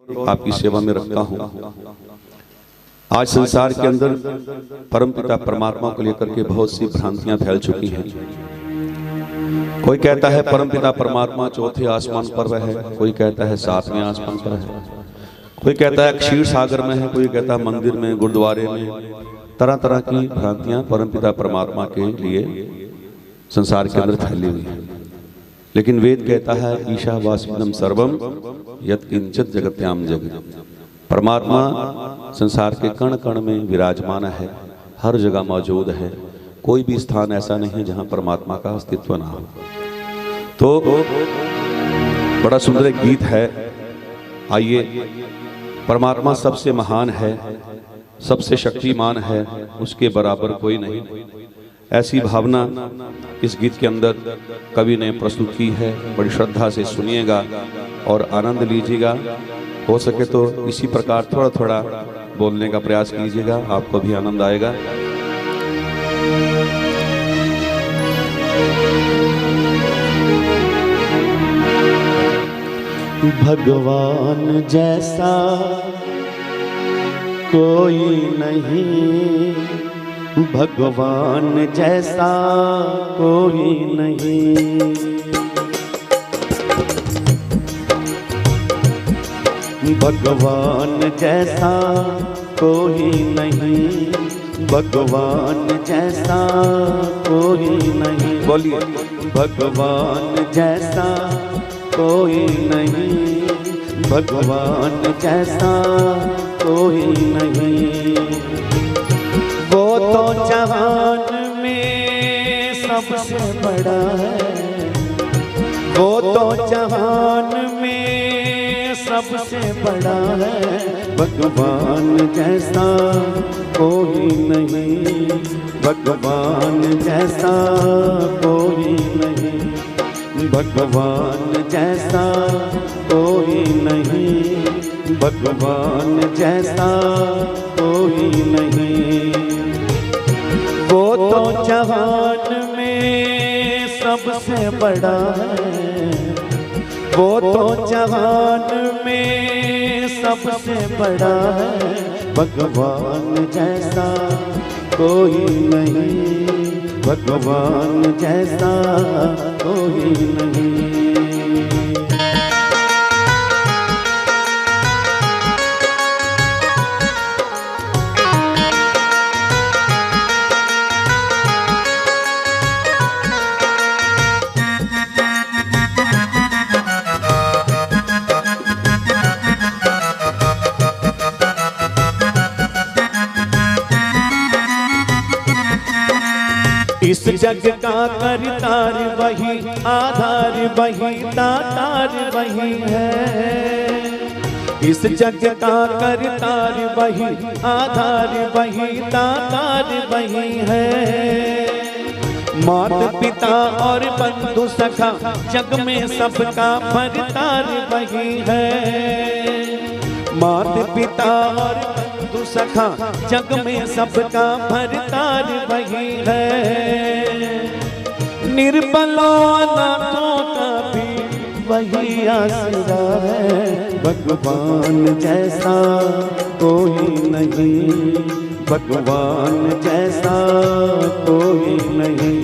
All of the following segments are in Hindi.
आपकी सेवा में रखता हूँ। आज संसार के अंदर परमपिता परमात्मा को लेकर के बहुत सी भ्रांतियां फैल चुकी हैं। कोई कहता है परमपिता परमात्मा चौथे आसमान पर है, कोई कहता है सातवें आसमान पर है, कोई कहता है क्षीर सागर में है, कोई कहता है मंदिर में, गुरुद्वारे में। तरह तरह की भ्रांतियां परमपिता परमात्मा के लिए संसार के अंदर फैली हुई है। लेकिन वेद कहता है ईशावास्यम सर्वम यत् किंचित जगत्याम जगत। परमात्मा संसार के कण कण में विराजमान है, हर जगह मौजूद है। कोई भी स्थान ऐसा नहीं है जहां परमात्मा का अस्तित्व ना हो। तो बड़ा सुंदर एक गीत है, आइए। परमात्मा सबसे महान है, सबसे शक्तिमान है, उसके बराबर कोई नहीं। ऐसी भावना इस गीत के अंदर कवि ने प्रस्तुत की है। बड़ी श्रद्धा से सुनिएगा और आनंद लीजिएगा। हो सके तो इसी प्रकार थोड़ा थोड़ा बोलने का प्रयास कीजिएगा, आपको भी आनंद आएगा। भगवान जैसा कोई नहीं, भगवान जैसा कोई नहीं। भगवान जैसा कोई नहीं, भगवान जैसा कोई नहीं। बोलिए। भगवान जैसा कोई नहीं, भगवान जैसा कोई नहीं। वो तो जहान में सबसे बड़ा है, वो तो जहान में सबसे बड़ा है। भगवान जैसा कोई नहीं, भगवान जैसा कोई नहीं, भगवान जैसा कोई नहीं, भगवान जैसा कोई नहीं। वो तो जहान में सबसे बड़ा है, वो तो जहान में सबसे बड़ा है। भगवान जैसा कोई नहीं, भगवान जैसा कोई नहीं। इस जग का करतार वही, आधार वही, दातार वही है। इस जग का करतार वही, आधार वही, दातार वही है। मात पिता और बंधु सखा जग में सबका भरतार वही है। मात पिता और बंधु सखा जग में सबका भरतार वही है। निर्बलों अनाथों का भी वही आसरा है। भगवान जैसा कोई नहीं, भगवान जैसा कोई नहीं,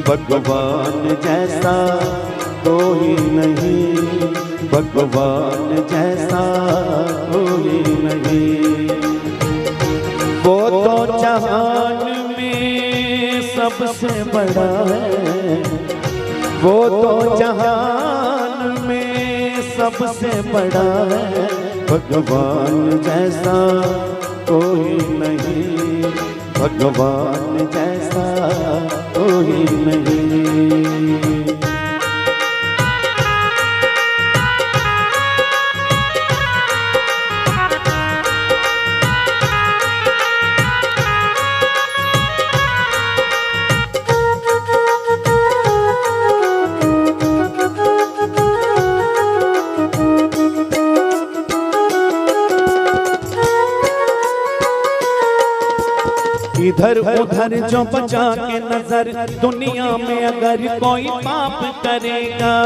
भगवान जैसा कोई नहीं, भगवान जैसा कोई नहीं। वो तो जहान में सबसे बड़ा है, वो तो जहान में सबसे बड़ा है। भगवान जैसा कोई नहीं, भगवान जैसा कोई नहीं। इधर उधर जो बचा के नजर, दुनिया में अगर कोई पाप करेगा,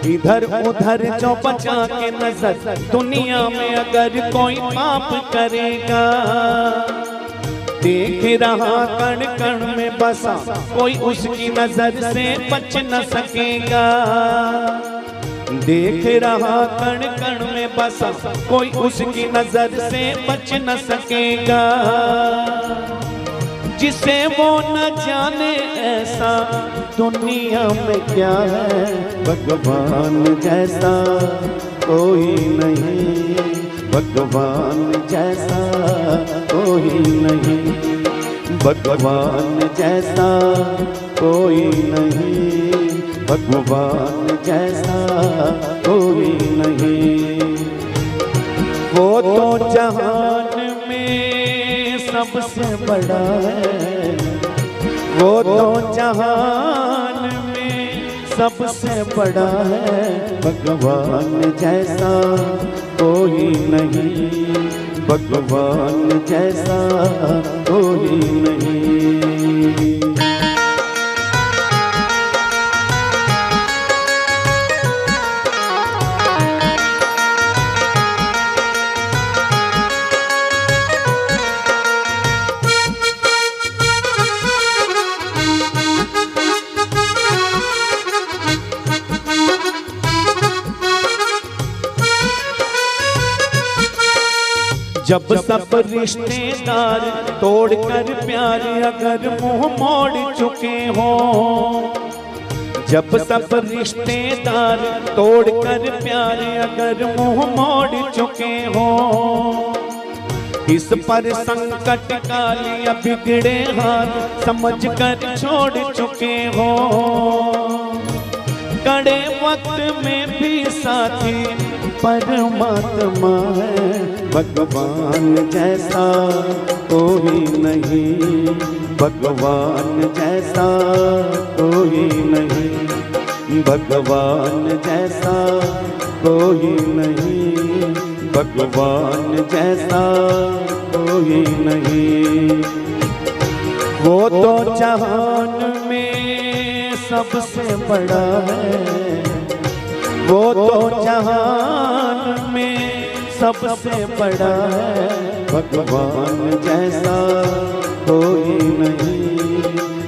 इधर उधर जो बचा के नजर, दुनिया में अगर कोई पाप करेगा, देख रहा कण कण में बसा, कोई उसकी नजर से बच न सकेगा। देख रहा कण कण में बसा, कोई उसकी नजर से बच न सकेगा। जिसे वो न जाने ऐसा दुनिया में क्या है, भगवान जैसा कोई नहीं, भगवान जैसा कोई नहीं, भगवान जैसा कोई नहीं, भगवान जैसा कोई नहीं। वो तो जहान में सबसे बड़ा है, वो तो जहान में सबसे बड़ा है, भगवान जैसा कोई नहीं, भगवान जैसा कोई नहीं। जब सब रिश्तेदार तोड़कर प्यार अगर मुंह मोड़ चुके हो, जब सब रिश्तेदार तोड़कर प्यार अगर मुंह मोड़ चुके हो, इस पर संकट कालिया बिगड़े हाथ समझ कर छोड़ चुके हो। कड़े वक्त में भी साथी परमात्मा है, भगवान जैसा कोई नहीं, भगवान जैसा कोई नहीं, भगवान जैसा कोई नहीं, भगवान जैसा कोई नहीं। वो तो जहान में सबसे बड़ा है, वो तो जहान में सबसे बड़ा है, भगवान जैसा कोई नहीं,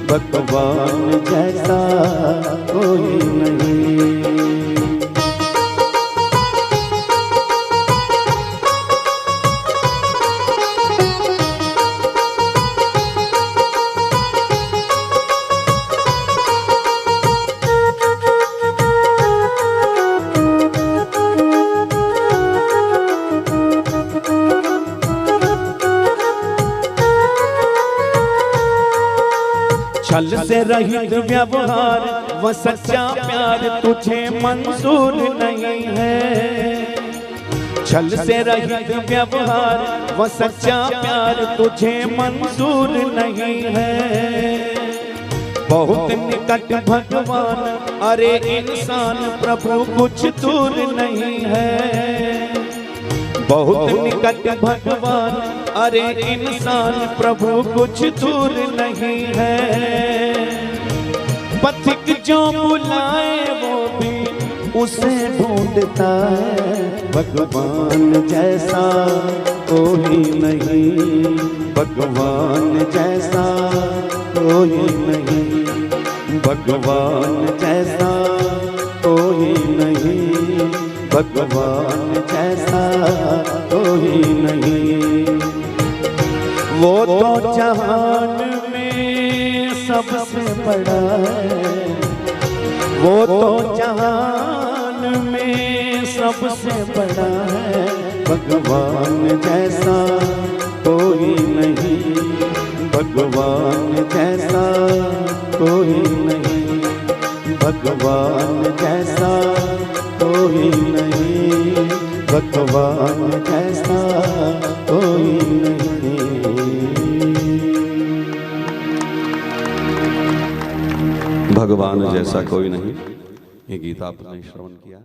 भगवान जैसा कोई नहीं। छल से रहित व्यवहार व सच्चा प्यार तुझे मंजूर नहीं है, छल से रहित व्यवहार व सच्चा प्यार तुझे मंजूर नहीं है। बहुत निकट भगवान अरे इंसान प्रभु कुछ दूर नहीं है, बहुत निकट भगवान अरे इंसान प्रभु कुछ दूर नहीं है। पथिक जो बुलाए वो भी उसे ढूंढता है, भगवान जैसा कोई नहीं, भगवान जैसा कोई नहीं, भगवान जैसा कोई नहीं, भगवान जैसा कोई नहीं। वो तो जहान में सबसे बड़ा है, वो तो जहान में सबसे बड़ा है, भगवान जैसा कोई नहीं, भगवान जैसा कोई नहीं, भगवान जैसा कोई नहीं, भगवान जैसा कोई नहीं। भगवान जैसा कोई नहीं। ये गीत आपने श्रवण किया।